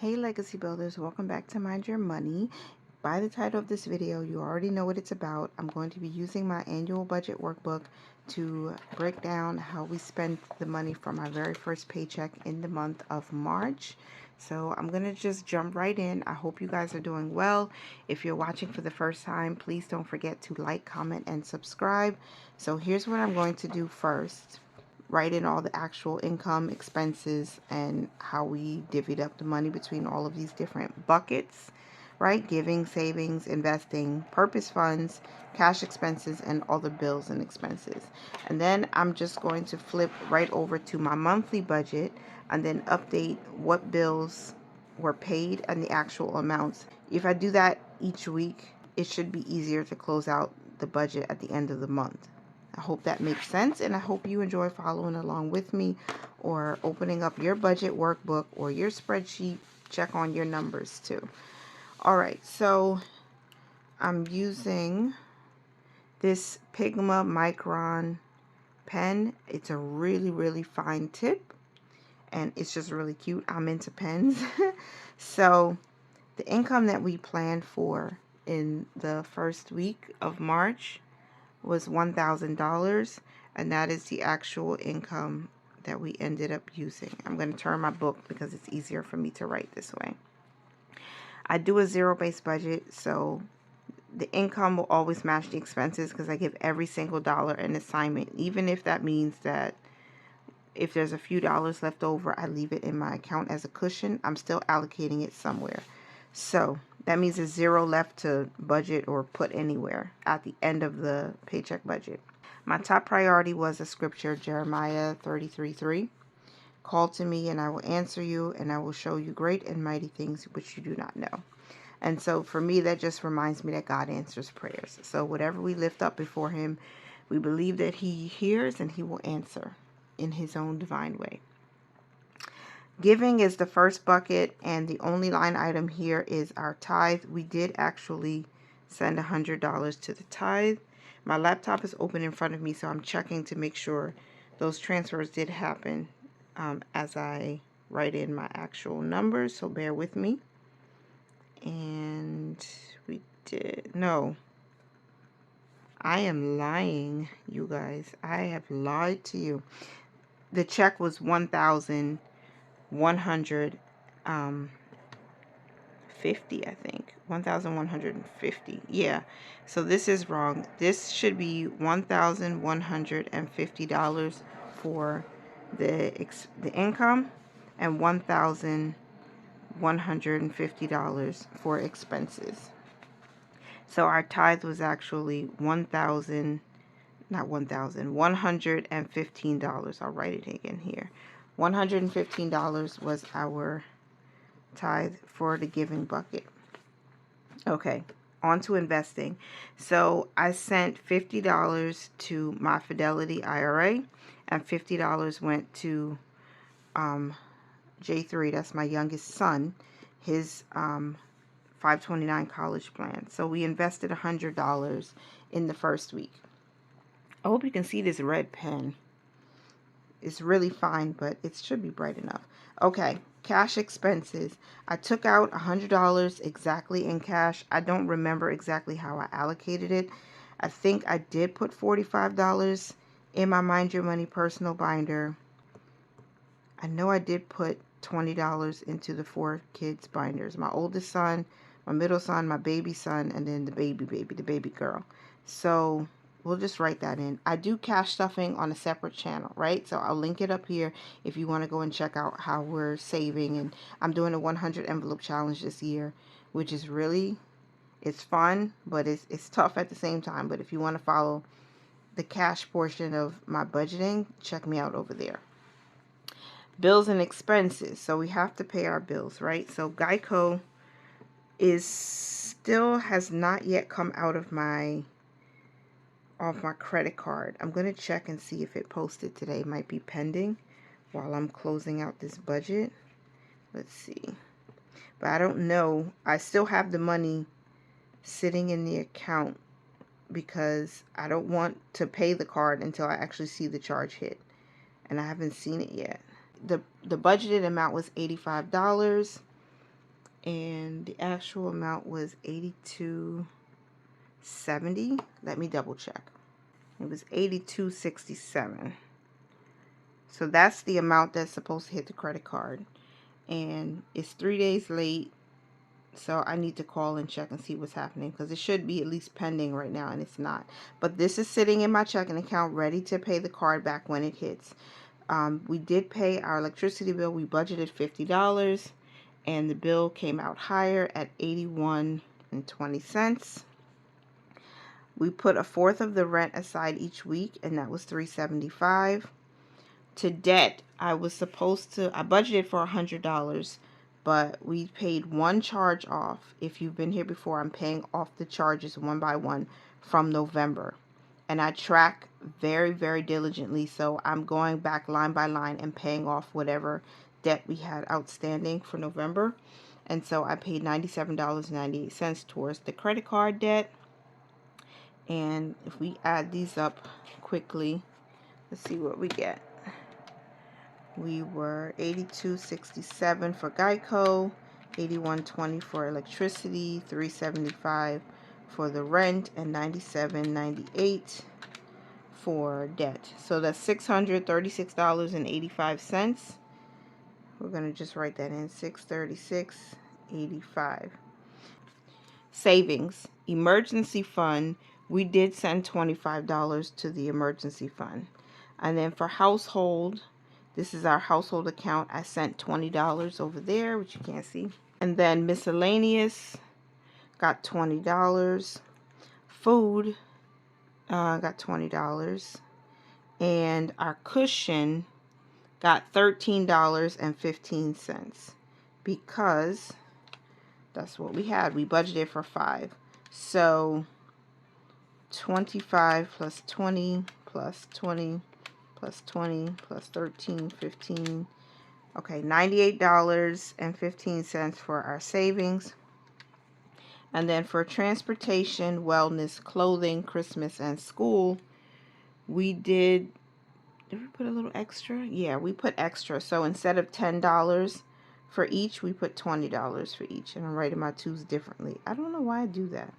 Hey Legacy Builders, welcome back to Mind Your Money. By the title of this video, you already know what it's about. I'm going to be using my annual budget workbook to break down how we spent the money from our very first paycheck in the month of March. So I'm going to just jump right in. I hope you guys are doing well. If you're watching for the first time, please don't forget to like, comment, and subscribe. So here's what I'm going to do first. Write in all the actual income, expenses, and how we divvied up the money between all of these different buckets, right? Giving, savings, investing, purpose funds, cash expenses, and all the bills and expenses. And then I'm just going to flip right over to my monthly budget and then update what bills were paid and the actual amounts. If I do that each week, it should be easier to close out the budget at the end of the month. I hope that makes sense, and I hope you enjoy following along with me or opening up your budget workbook or your spreadsheet. Check on your numbers too. All right, so I'm using this Pigma Micron pen. It's a really fine tip, and it's just really cute. I'm into pens. So the income that we planned for in the first week of March was $1,000, and that is the actual income that we ended up using. I'm going to turn my book because it's easier for me to write this way. I do a zero-based budget, so the income will always match the expenses because I give every single dollar an assignment, even if that means that if there's a few dollars left over, I leave it in my account as a cushion. I'm still allocating it somewhere. So that means there's zero left to budget or put anywhere at the end of the paycheck budget. My top priority was a scripture, Jeremiah 33:3. Call to me and I will answer you, and I will show you great and mighty things which you do not know. And so for me, that just reminds me that God answers prayers. So whatever we lift up before him, we believe that he hears and he will answer in his own divine way. Giving is the first bucket, and the only line item here is our tithe. We did actually send $100 to the tithe. My laptop is open in front of me, so I'm checking to make sure those transfers did happen as I write in my actual numbers, so bear with me. And we did. No, I am lying, you guys. I have lied to you. The check was $1,150, I think. 1,150. Yeah. So this is wrong. This should be $1,150 for the income and $1,150 for expenses. So our tithe was actually $115. I'll write it again here. $115 was our tithe for the giving bucket. Okay, on to investing. So I sent $50 to my Fidelity IRA, and $50 went to J3, that's my youngest son, his 529 college plan. So we invested $100 in the first week. I hope you can see this red pen. It's really fine, but it should be bright enough. Okay, cash expenses. I took out $100 exactly in cash. I don't remember exactly how I allocated it. I think I did put $45 in my Mind Your Money personal binder. I know I did put $20 into the 4 kids binders. My oldest son, my middle son, my baby son, and then the baby girl. So we'll just write that in. I do cash stuffing on a separate channel, right? So I'll link it up here if you want to go and check out how we're saving. And I'm doing a 100 envelope challenge this year, which is really, it's fun, but it's tough at the same time. But if you want to follow the cash portion of my budgeting, check me out over there. Bills and expenses. So we have to pay our bills, right? So Geico has not yet come out of my credit card. I'm going to check and see if it posted today. It might be pending while I'm closing out this budget. Let's see. But I don't know. I still have the money sitting in the account because I don't want to pay the card until I actually see the charge hit. And I haven't seen it yet. The budgeted amount was $85. and the actual amount was $82.70. Let me double check. It was $82.67. So that's the amount that's supposed to hit the credit card, and it's 3 days late. So I need to call and check and see what's happening, because it should be at least pending right now, and it's not. But this is sitting in my checking account ready to pay the card back when it hits. We did pay our electricity bill. We budgeted $50, and the bill came out higher at $81.20. We put a fourth of the rent aside each week, and that was $375. To debt, I budgeted for $100, but we paid one charge off. If you've been here before, I'm paying off the charges one by one from November. And I track very, very diligently, so I'm going back line by line and paying off whatever debt we had outstanding for November. And so I paid $97.98 towards the credit card debt. And if we add these up quickly, let's see what we get. We were $82.67 for Geico, $81.20 for electricity, $375 for the rent, and $97.98 for debt. So that's $636.85. We're going to just write that in, $636.85. Savings, emergency fund, we did send $25 to the emergency fund. And then for household, this is our household account. I sent $20 over there, which you can't see. And then miscellaneous, got $20. Food, got $20. And our cushion got $13.15, because that's what we had. We budgeted for 5. So 25 plus 20 plus 20 plus 20 plus 13, 15. Okay, $98.15 for our savings. And then for transportation, wellness, clothing, Christmas, and school, we did we put a little extra? Yeah, we put extra. So instead of $10 for each, we put $20 for each. And I'm writing my twos differently. I don't know why I do that.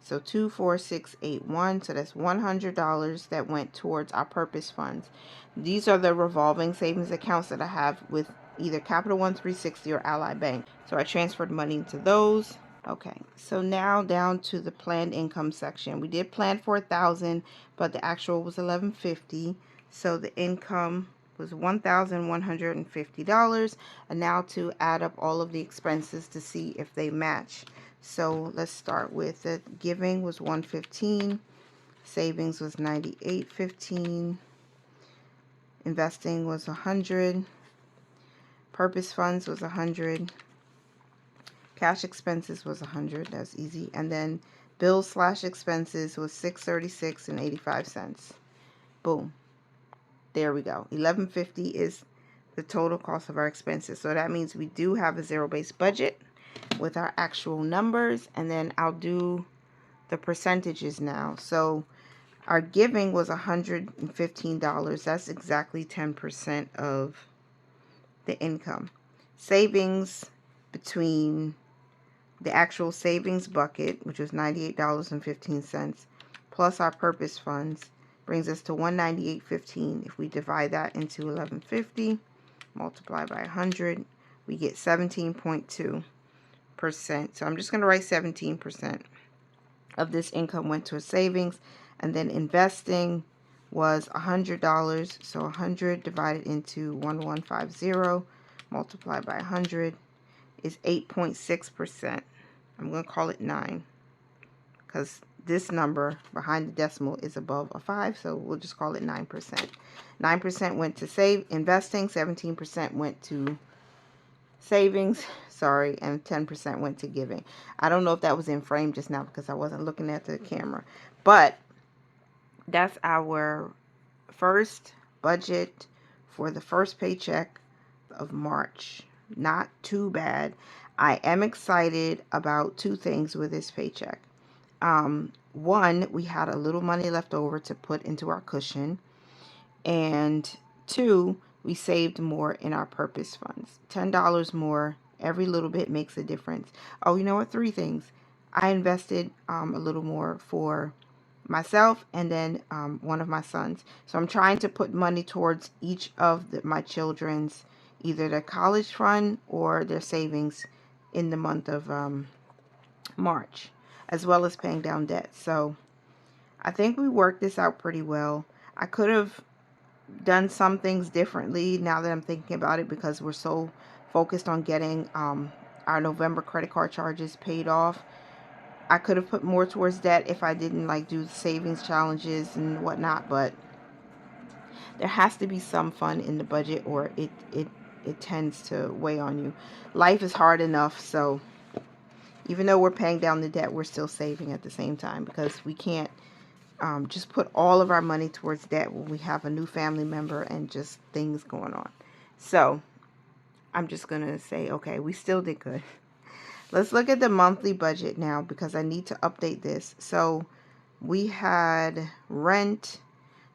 So 2, 4, 6, 8, 1. So that's $100 that went towards our purpose funds. These are the revolving savings accounts that I have with either Capital One 360 or Ally Bank. So I transferred money into those. Okay, so now down to the planned income section. We did plan for $1,000, but the actual was $1,150. So the income was $1,150. And now to add up all of the expenses to see if they match. So let's start with it. Giving was $115. Savings was $98.15. Investing was $100. Purpose funds was $100. Cash expenses was $100. That's easy. And then bills/expenses was $636.85. Boom. There we go. $1,150 is the total cost of our expenses. So that means we do have a zero-based budget with our actual numbers. And then I'll do the percentages now. So our giving was $115. That's exactly 10% of the income. Savings, between the actual savings bucket, which was $98.15, plus our purpose funds, brings us to $198.15. If we divide that into $1,150, multiply by 100, we get 17.2%. So I'm just going to write 17% of this income went to savings. And then investing was $100. So 100 divided into 1150, multiplied by 100, is 8.6%. I'm going to call it 9, because this number behind the decimal is above a 5, so we'll just call it 9%. 9% went to investing, 17% went to savings, and 10% went to giving. I don't know if that was in frame just now because I wasn't looking at the camera, but that's our first budget for the first paycheck of March. Not too bad. I am excited about 2 things with this paycheck. One, we had a little money left over to put into our cushion. And 2, we saved more in our purpose funds. $10 more Every little bit makes a difference. Oh, you know what? 3 things. I invested a little more for myself and then one of my sons. So I'm trying to put money towards each of my children's, either their college fund or their savings in the month of March, as well as paying down debt. So I think we worked this out pretty well. I could have done some things differently now that I'm thinking about it, because we're so focused on getting our November credit card charges paid off. I could have put more towards debt if I didn't like do savings challenges and whatnot, but there has to be some fun in the budget, or it tends to weigh on you. Life is hard enough, so even though we're paying down the debt, we're still saving at the same time, because we can't just put all of our money towards debt when we have a new family member and just things going on. So I'm just going to say, okay, we still did good. Let's look at the monthly budget now, because I need to update this. So we had rent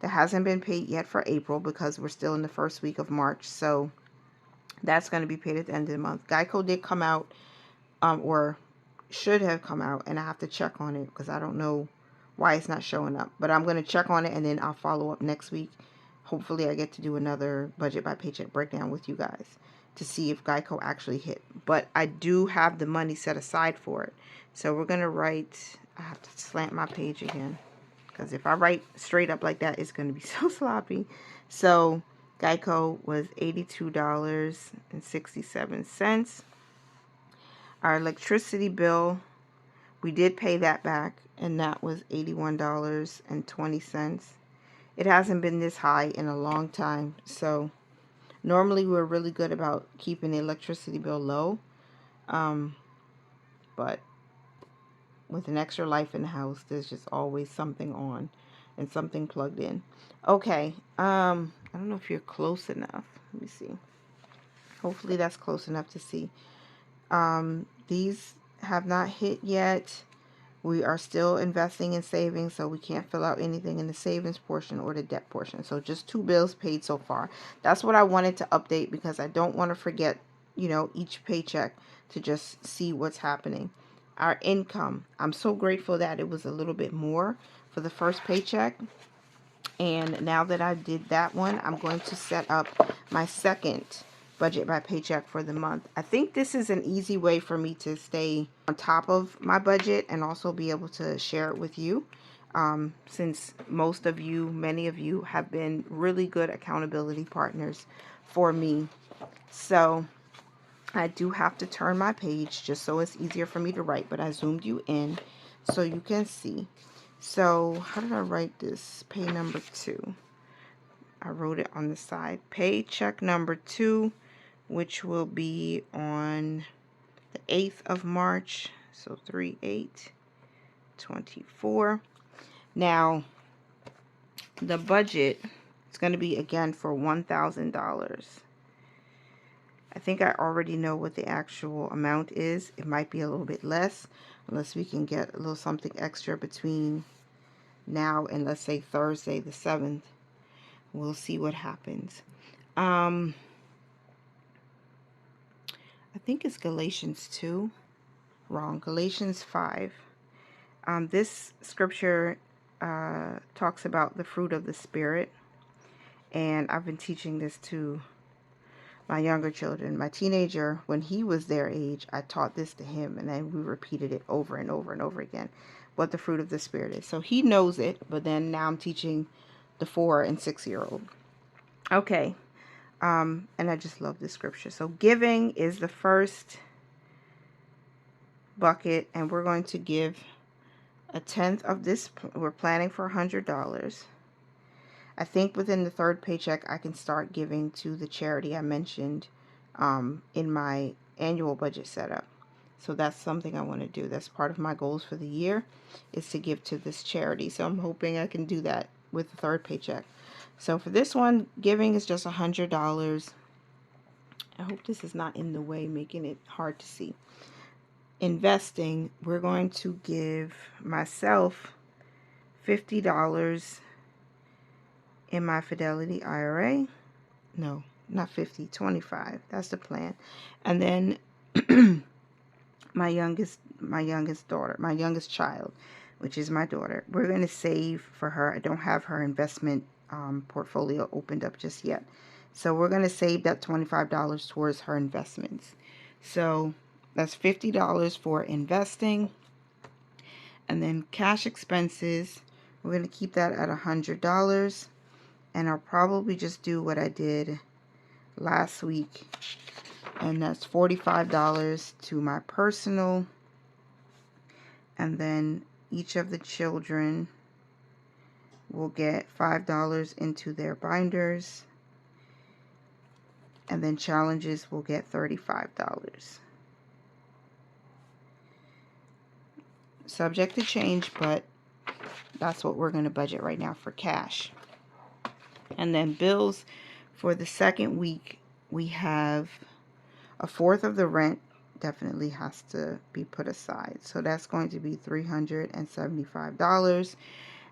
that hasn't been paid yet for April, because we're still in the first week of March. So that's going to be paid at the end of the month. Geico did come out, or should have come out, and I have to check on it because I don't know why it's not showing up. But I'm going to check on it, and then I'll follow up next week. Hopefully I get to do another budget by paycheck breakdown with you guys to see if Geico actually hit. But I do have the money set aside for it. So we're going to write, I have to slant my page again, because if I write straight up like that, it's going to be so sloppy. So Geico was $82.67. Our electricity bill, we did pay that back, and that was $81.20. It hasn't been this high in a long time, so normally we're really good about keeping the electricity bill low, but with an extra life in the house, there's just always something on and something plugged in. Okay, I don't know if you're close enough. Let me see. Hopefully that's close enough to see. These have not hit yet. We are still investing in savings, so we can't fill out anything in the savings portion or the debt portion. So just 2 bills paid so far. That's what I wanted to update, because I don't want to forget, each paycheck, to just see what's happening. Our income, I'm so grateful that it was a little bit more for the first paycheck. And now that I did that one, I'm going to set up my second budget by paycheck for the month. I think this is an easy way for me to stay on top of my budget and also be able to share it with you, since many of you have been really good accountability partners for me. So I do have to turn my page just so it's easier for me to write, but I zoomed you in so you can see. So how did I write this? Pay number 2. I wrote it on the side. Paycheck number 2, which will be on the 8th of March. So 3/8/24. Now, the budget is going to be, again, for $1,000. I think I already know what the actual amount is. It might be a little bit less, unless we can get a little something extra between now and, let's say, Thursday the 7th. We'll see what happens. I think it's Galatians 2. Wrong. Galatians 5. This scripture talks about the fruit of the Spirit. And I've been teaching this to my younger children. My teenager, when he was their age, I taught this to him. And then we repeated it over and over and over again, what the fruit of the Spirit is. So he knows it. But then now I'm teaching the 4- and 6-year-old. Okay. And I just love this scripture. So giving is the first bucket, and we're going to give a tenth of this. We're planning for $100. I think within the third paycheck, I can start giving to the charity I mentioned in my annual budget setup. So that's something I want to do. That's part of my goals for the year, is to give to this charity. So I'm hoping I can do that with the third paycheck. So for this one, giving is just $100. I hope this is not in the way, making it hard to see. Investing, we're going to give myself $50 in my Fidelity IRA. No, not 50, 25. That's the plan. And then my youngest daughter, my youngest child, which is my daughter. We're going to save for her. I don't have her investment portfolio opened up just yet. So we're going to save that $25 towards her investments. So that's $50 for investing. And then cash expenses, we're going to keep that at $100. And I'll probably just do what I did last week. And that's $45 to my personal. And then each of the children will get $5 into their binders. And then challenges will get $35. Subject to change, but that's what we're going to budget right now for cash. And then bills for the second week, we have a fourth of the rent definitely has to be put aside. So that's going to be $375.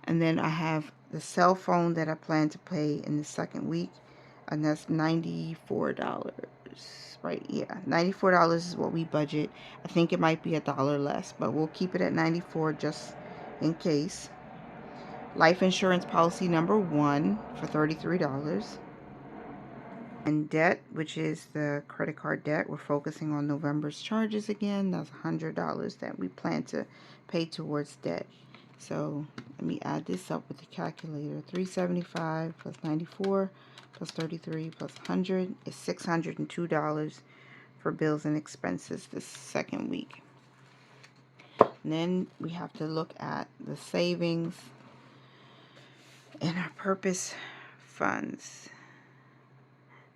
And then I have the cell phone that I plan to pay in the second week, and that's $94. Right, yeah, $94 is what we budget. I think it might be $1 less, but we'll keep it at $94 just in case. Life insurance policy number 1 for $33. And debt, which is the credit card debt, we're focusing on November's charges again. That's $100 that we plan to pay towards debt. So let me add this up with the calculator. 375 plus 94 plus 33 plus 100 is $602 for bills and expenses this second week. And then we have to look at the savings and our purpose funds.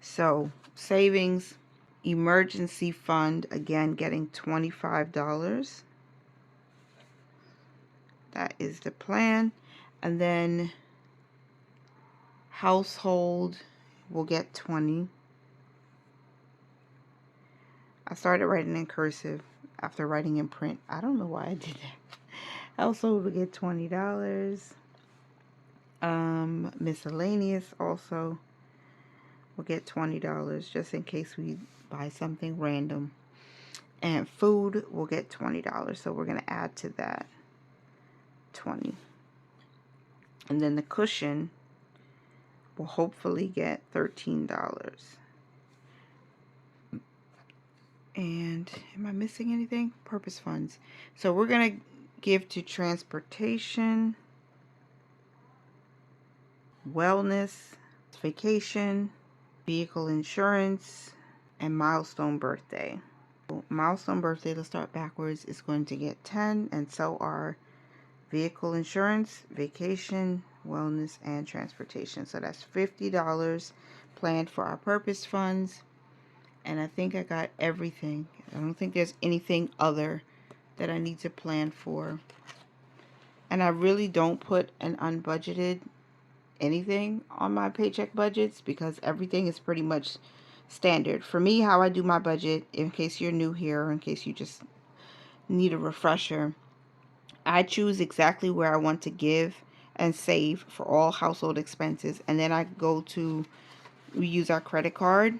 So savings, emergency fund, again getting $25. That is the plan. And then household will get 20. I started writing in cursive after writing in print. I don't know why I did that. Household will get $20. Miscellaneous also will get $20 just in case we buy something random. And food will get $20. So we're going to add to that 20. And then the cushion will hopefully get $13. And am I missing anything? Purpose funds. So we're going to give to transportation, wellness, vacation, vehicle insurance, and milestone birthday. Milestone birthday, let's start backwards, is going to get 10, and so are vehicle insurance, vacation, wellness, and transportation. So that's $50 planned for our purpose funds. And I think I got everything. I don't think there's anything other that I need to plan for. And I really don't put an unbudgeted anything on my paycheck budgets because everything is pretty much standard. For me, how I do my budget, in case you're new here or in case you just need a refresher, I choose exactly where I want to give and save for all household expenses. And then we use our credit card.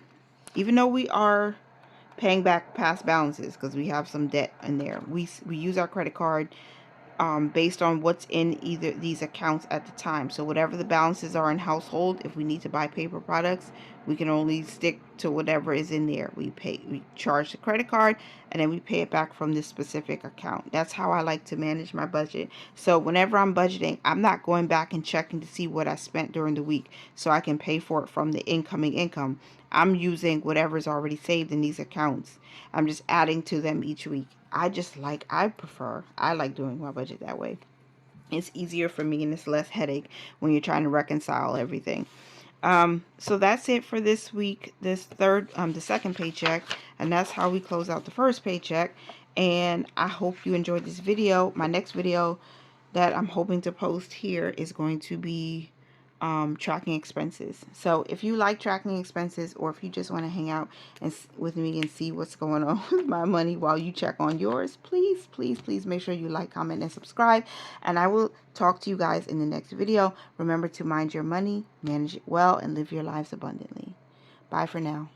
Even though we are paying back past balances because we have some debt in there, we use our credit card based on what's in either these accounts at the time. So whatever the balances are in household, if we need to buy paper products, we can only stick to whatever is in there. We charge the credit card, and then we pay it back from this specific account. That's how I like to manage my budget. So whenever I'm budgeting, I'm not going back and checking to see what I spent during the week so I can pay for it from the incoming income. I'm using whatever's already saved in these accounts. I'm just adding to them each week. I like doing my budget that way. It's easier for me and it's less headache when you're trying to reconcile everything. So that's it for this week, the second paycheck, and that's how we close out the first paycheck. And I hope you enjoyed this video. My next video that I'm hoping to post here is going to be tracking expenses. So if you like tracking expenses, or if you just want to hang out with me and see what's going on with my money while you check on yours, please make sure you like, comment, and subscribe. And I will talk to you guys in the next video. Remember to mind your money, manage it well, and live your lives abundantly. Bye for now.